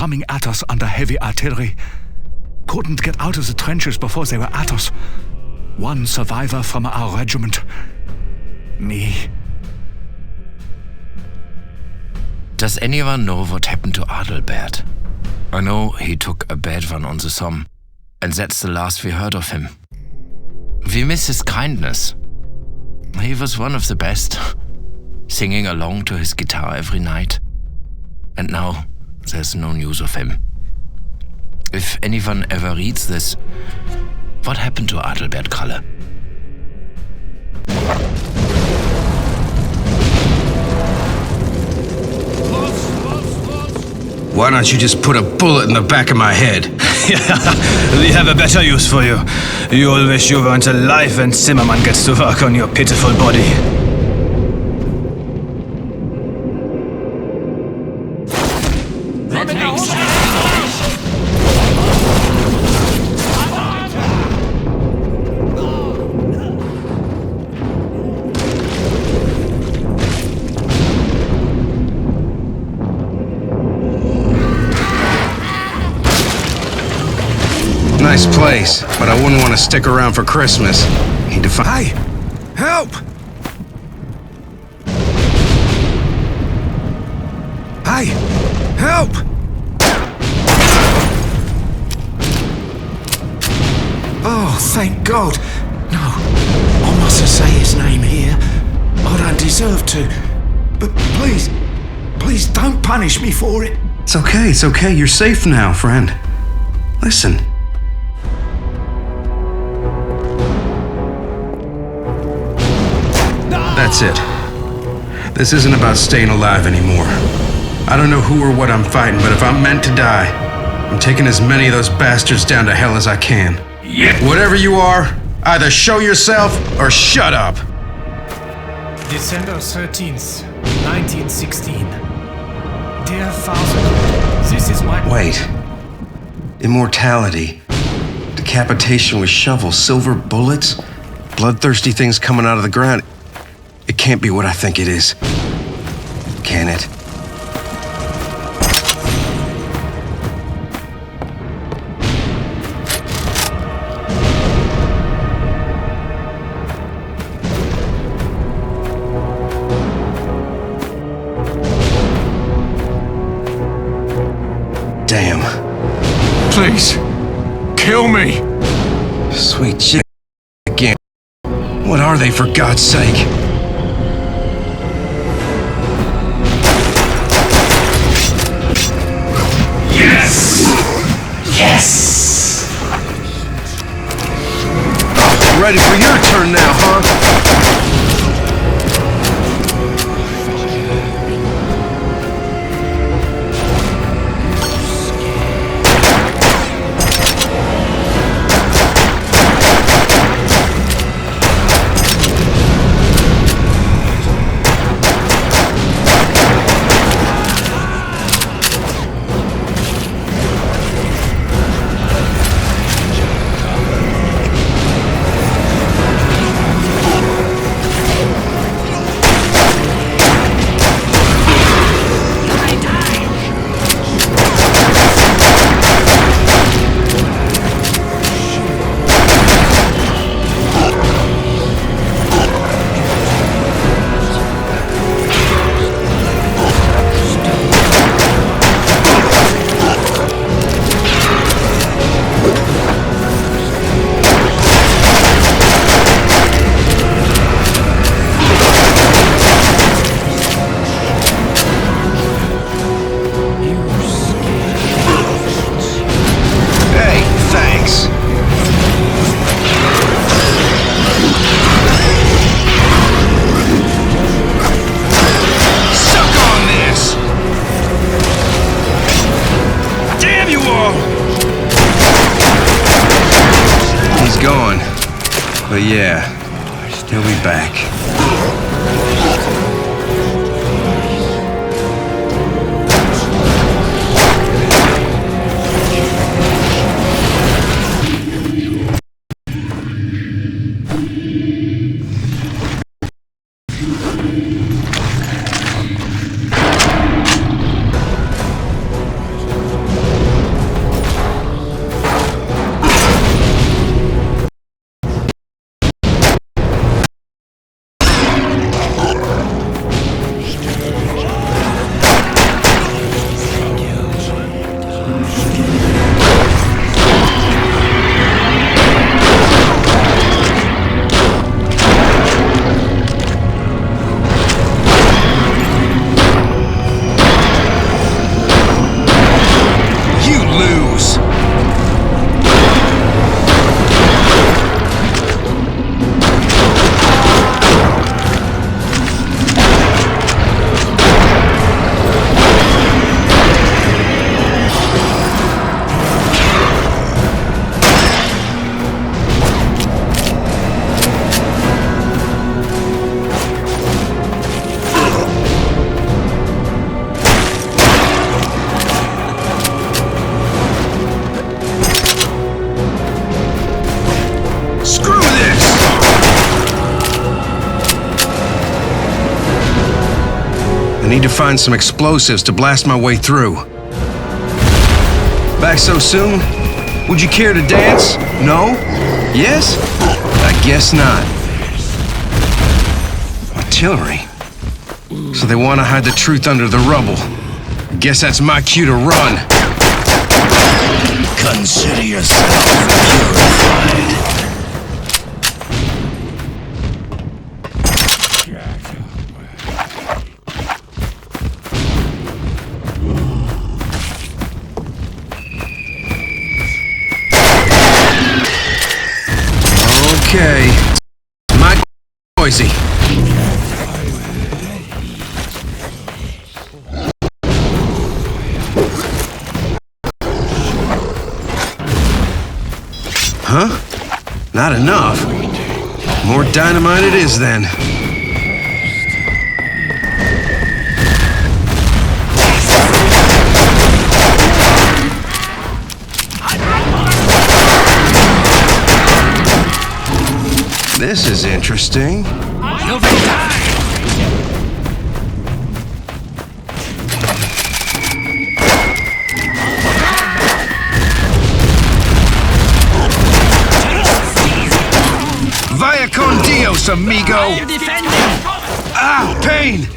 coming at us under heavy artillery. Couldn't get out of the trenches before they were at us. One survivor from our regiment. Me. Does anyone know what happened to Adalbert? I know he took a bad one on the Somme, and that's the last we heard of him. We miss his kindness. He was one of the best, singing along to his guitar every night. And now there's no news of him. If anyone ever reads this, what happened to Adalbert Kralle? Why don't you just put a bullet in the back of my head? We have a better use for you. You all wish you weren't alive when Zimmerman gets to work on your pitiful body. Nice place, but I wouldn't want to stick around for Christmas. Need to find— Hey! Help! Hey! Help! Oh, thank God. No, I mustn't say his name here. I don't deserve to. But please don't punish me for it. It's okay. You're safe now, friend. Listen. That's it. This isn't about staying alive anymore. I don't know who or what I'm fighting, but if I'm meant to die, I'm taking as many of those bastards down to hell as I can. Yeah. Whatever you are, either show yourself or shut up. December 13th, 1916. Dear Father, this is my— Wait. Immortality. Decapitation with shovels, silver bullets, bloodthirsty things coming out of the ground. It can't be what I think it is. Can it? Damn. Please, kill me. Sweet shit. Again. What are they, for God's sake? Yes! Ready for your turn now, huh? But yeah, he'll be back. need to find some explosives to blast my way through. Back so soon? Would you care to dance? No? Yes? I guess not. Artillery. So they want to hide the truth under the rubble. Guess that's my cue to run. Consider yourself purified. Okay. My noisy. Huh? Not enough. More dynamite it is then. This is interesting. Vaya con Dios, amigo! Ah, pain!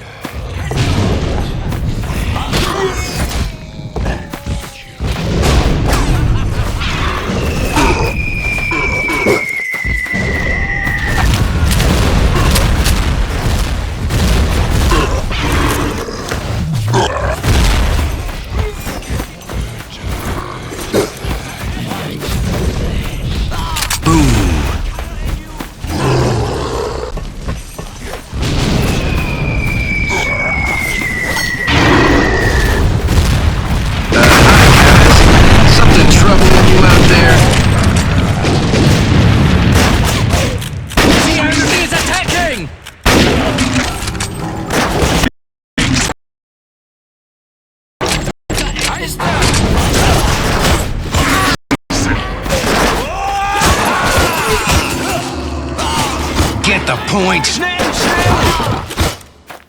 Get the point.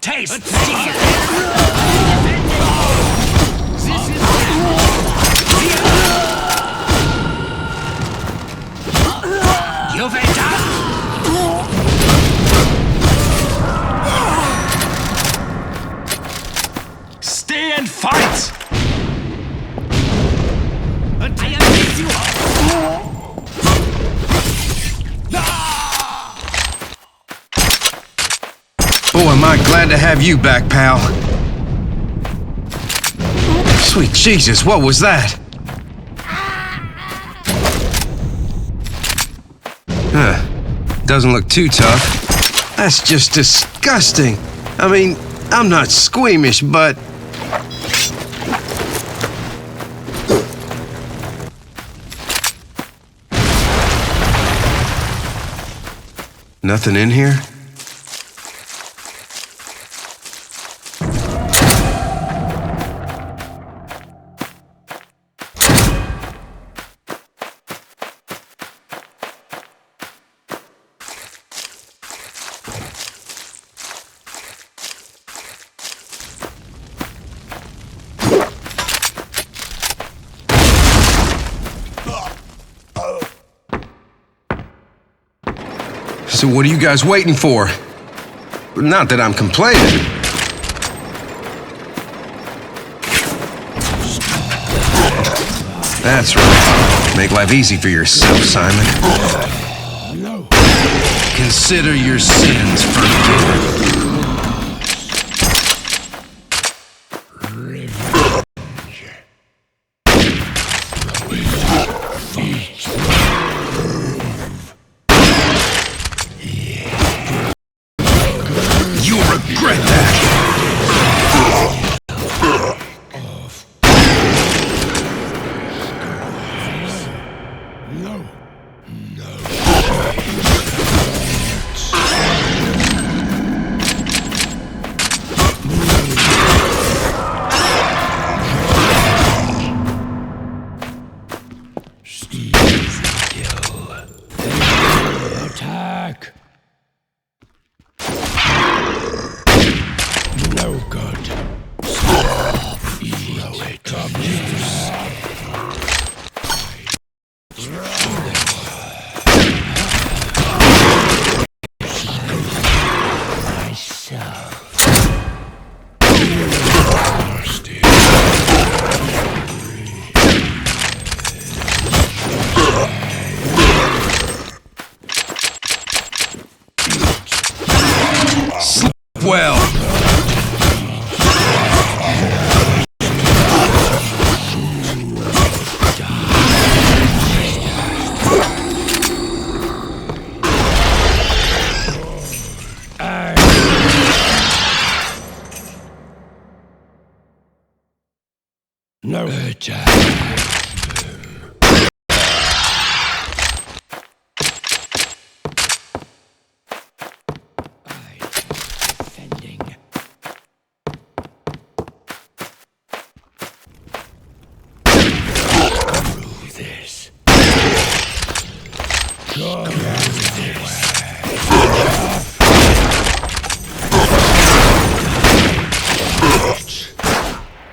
Taste. Stay and fight! Oh, am I glad to have you back, pal. Sweet Jesus, what was that? Doesn't look too tough. That's just disgusting. I mean, I'm not squeamish, but... Nothing in here? So what are you guys waiting for? Not that I'm complaining. That's right. Make life easy for yourself, Simon. Consider your sins forgiven. Regret that. Attack. No good. well. No.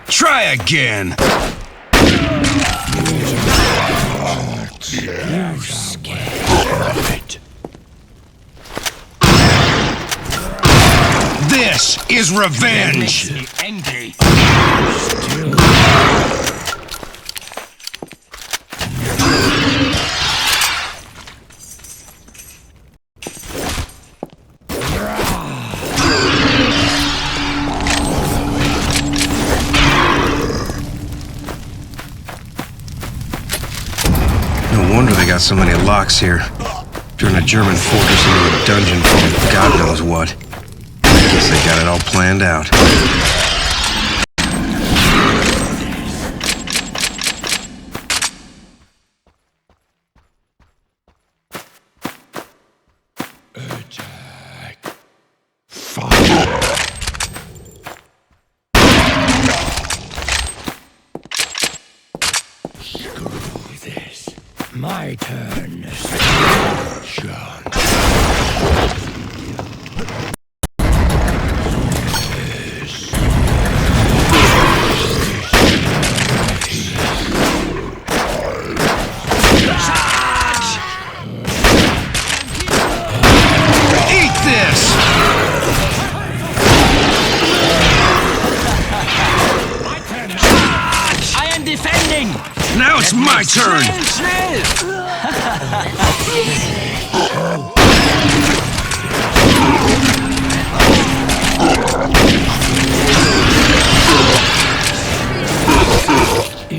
Try again. This is revenge. No wonder they got so many locks here. Turn a German fortress into a dungeon full of God knows what. Guess they got it all planned out. My turn. Eat this! I am defending! Now it's my turn!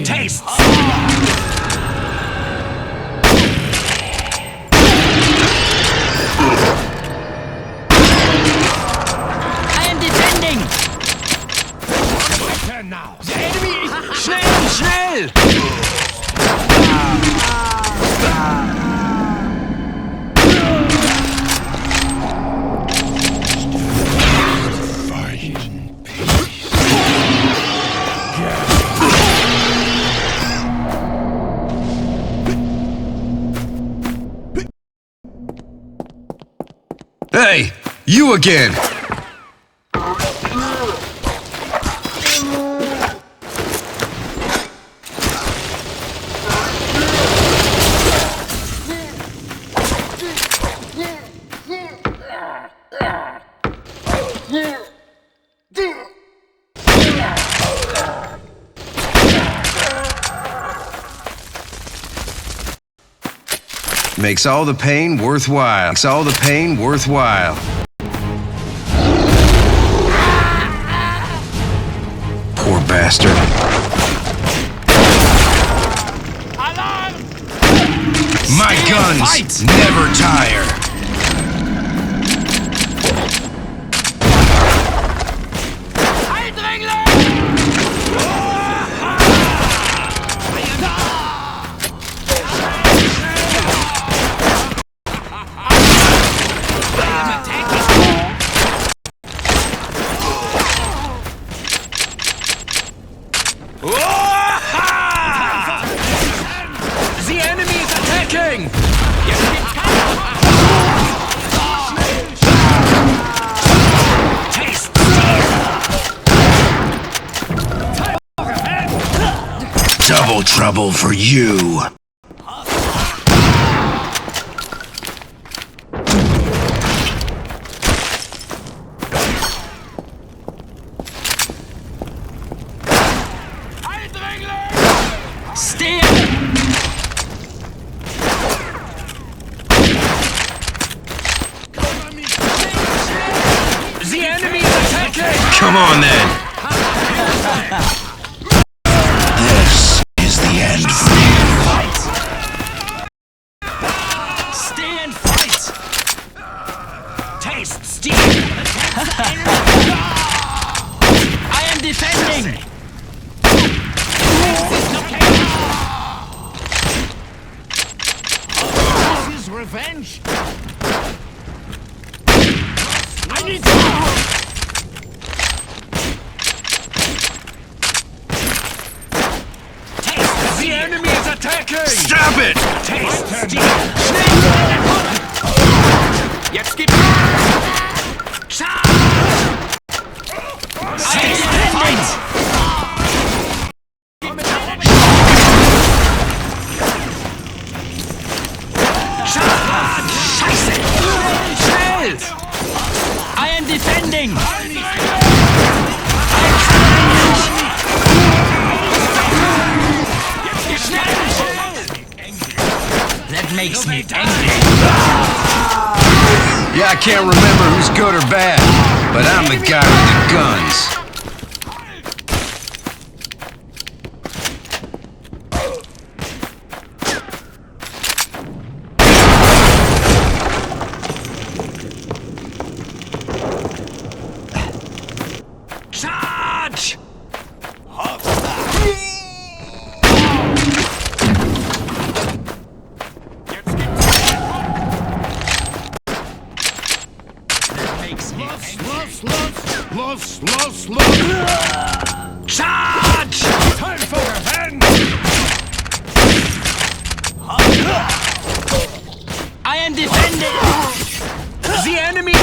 Taste! I am defending! My turn now! The enemy is... Schnell! Hey, you again! Makes all the pain worthwhile. Makes all the pain worthwhile. Poor bastard. Alarm! My guns never tire. The enemy is attacking! Taste! Double trouble for you. Stay! The enemy Come on then. This is the end. Stay and fight! Taste steel! I am defending! This is revenge! I need Taste! The enemy is attacking! Stop it! Taste steel! Jetzt gibt's... Scheiße! Schnell! I am defending! That makes me angry. Yeah, I can't remember who's good or bad, but I'm the guy with the guns. Charge! Charge! Time for revenge! I am defending! The enemy!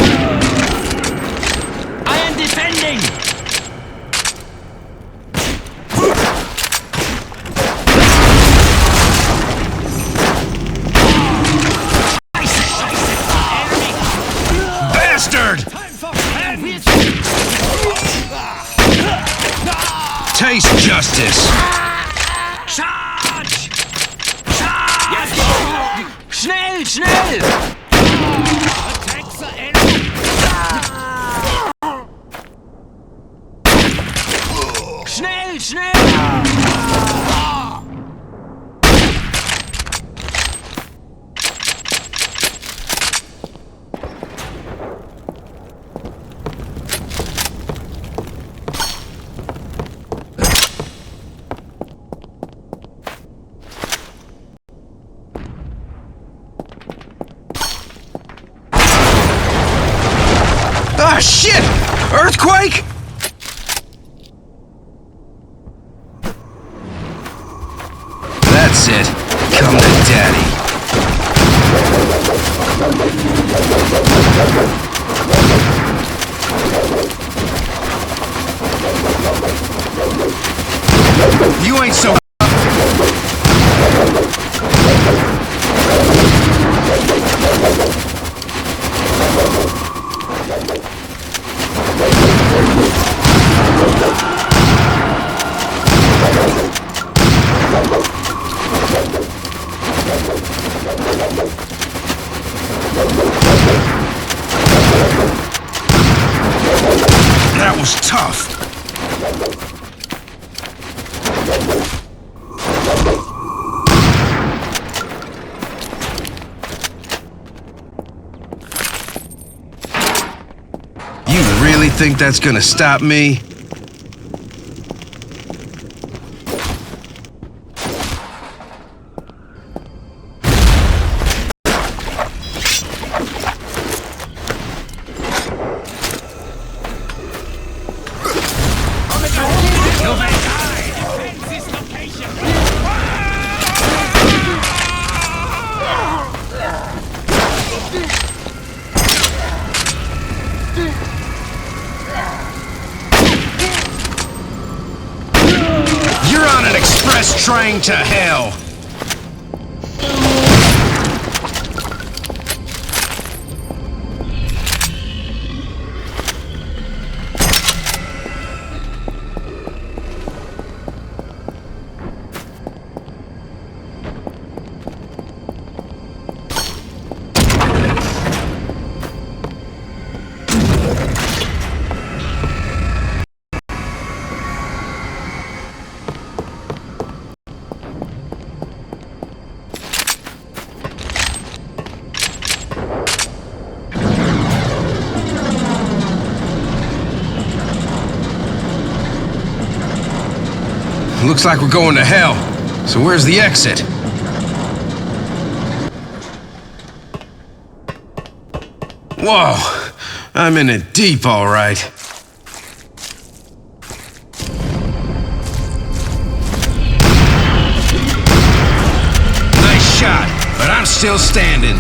I am defending! Bastard! Taste justice! Charge! Charge! Schnell, schnell! Attacks the enemy! Schnell, schnell! Ah, shit! Earthquake? That's it. Come to daddy. You ain't so... That was tough. You really think that's gonna stop me? You're on an express train to hell. Looks like we're going to hell. So where's the exit? Whoa, I'm in it deep, all right. Nice shot, but I'm still standing.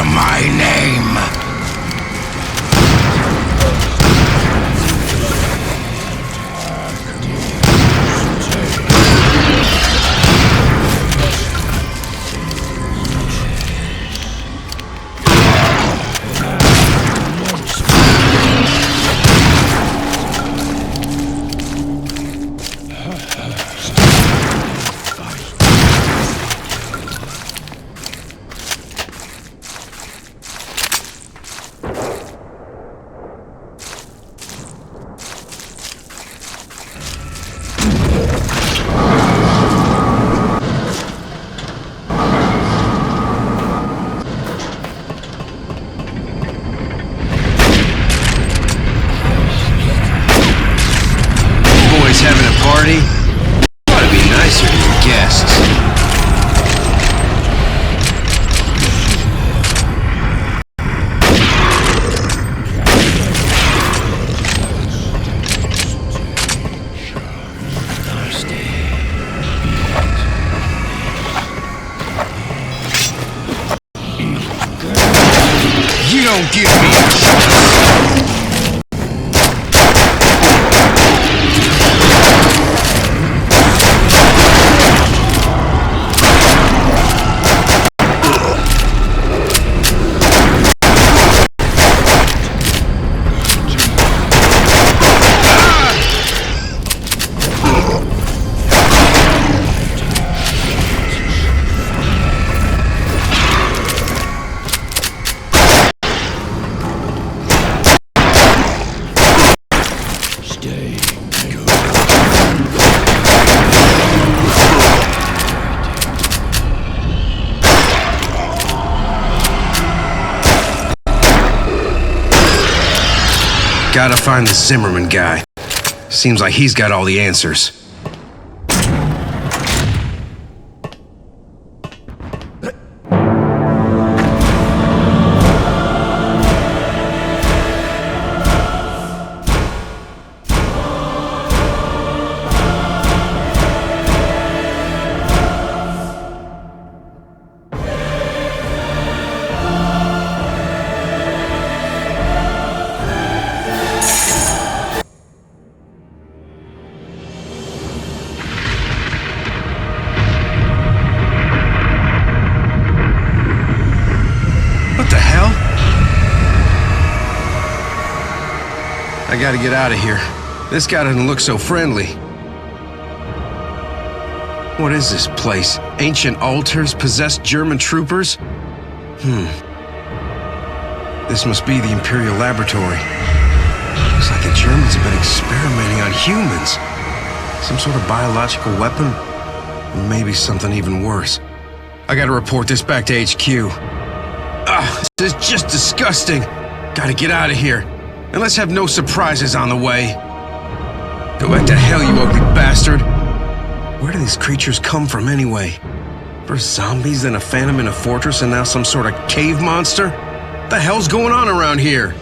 My name. Having a party? Ought to be nicer to your guests. You don't give me a choice. Gotta find the Zimmerman guy. Seems like he's got all the answers. I gotta get out of here. This guy doesn't look so friendly. What is this place? Ancient altars, possessed German troopers? This must be the Imperial Laboratory. Looks like the Germans have been experimenting on humans. Some sort of biological weapon? Or maybe something even worse. I gotta report this back to HQ. This is just disgusting. Gotta get out of here. And let's have no surprises on the way. Go back to hell, you ugly bastard. Where do these creatures come from anyway? First zombies, then a phantom in a fortress, and now some sort of cave monster? What the hell's going on around here?